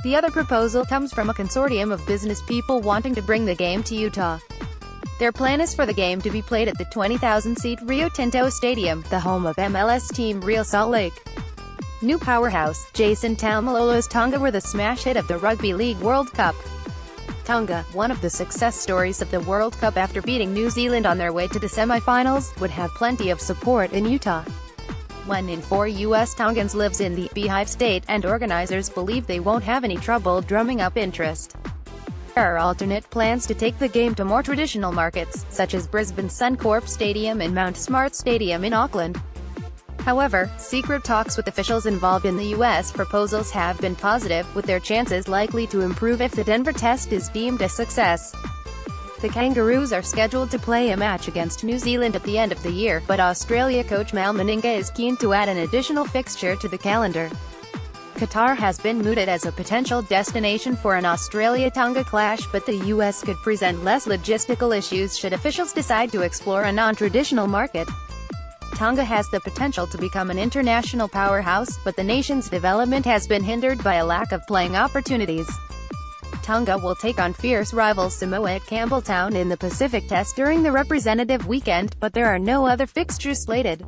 The other proposal comes from a consortium of business people wanting to bring the game to Utah. Their plan is for the game to be played at the 20,000-seat Rio Tinto Stadium, the home of MLS team Real Salt Lake. New powerhouse, Jason Taumalolo's Tonga were the smash hit of the Rugby League World Cup. Tonga, one of the success stories of the World Cup after beating New Zealand on their way to the semi-finals, would have plenty of support in Utah. 1 in 4 US Tongans lives in the Beehive State, and organizers believe they won't have any trouble drumming up interest. There are alternate plans to take the game to more traditional markets, such as Brisbane's Suncorp Stadium and Mount Smart Stadium in Auckland. However, secret talks with officials involved in the U.S. proposals have been positive, with their chances likely to improve if the Denver test is deemed a success. The Kangaroos are scheduled to play a match against New Zealand at the end of the year, but Australia coach Mal Meninga is keen to add an additional fixture to the calendar. Qatar has been mooted as a potential destination for an Australia-Tonga clash, but the U.S. could present less logistical issues should officials decide to explore a non-traditional market. Tonga has the potential to become an international powerhouse, but the nation's development has been hindered by a lack of playing opportunities. Tonga will take on fierce rival Samoa at Campbelltown in the Pacific Test during the representative weekend, but there are no other fixtures slated.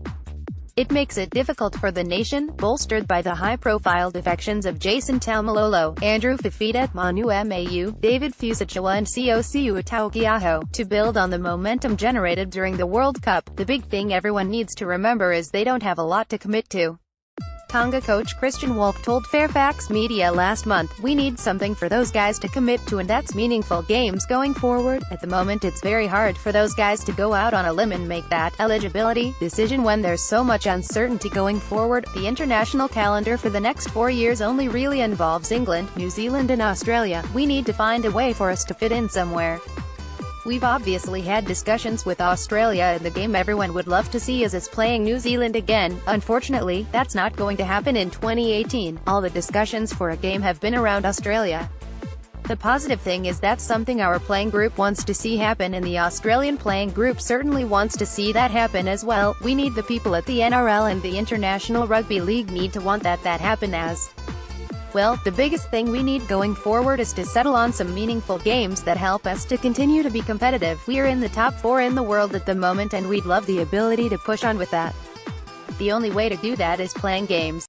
It makes it difficult for the nation, bolstered by the high-profile defections of Jason Taumalolo, Andrew Fifita, Manu Mau, David Fusachawa and Cociu Taukiaho, to build on the momentum generated during the World Cup. The big thing everyone needs to remember is they don't have a lot to commit to. Tonga coach Christian Wolff told Fairfax Media last month, "We need something for those guys to commit to, and that's meaningful games going forward. At the moment it's very hard for those guys to go out on a limb and make that eligibility decision when there's so much uncertainty going forward. The international calendar for the next 4 years only really involves England, New Zealand and Australia. We need to find a way for us to fit in somewhere. We've obviously had discussions with Australia, and the game everyone would love to see is us playing New Zealand again. Unfortunately, that's not going to happen in 2018. All the discussions for a game have been around Australia. The positive thing is that's something our playing group wants to see happen, and the Australian playing group certainly wants to see that happen as well. We need the people at the NRL and the International Rugby League need to want that happen as well. The biggest thing we need going forward is to settle on some meaningful games that help us to continue to be competitive. We are in the top 4 in the world at the moment, and we'd love the ability to push on with that. The only way to do that is playing games.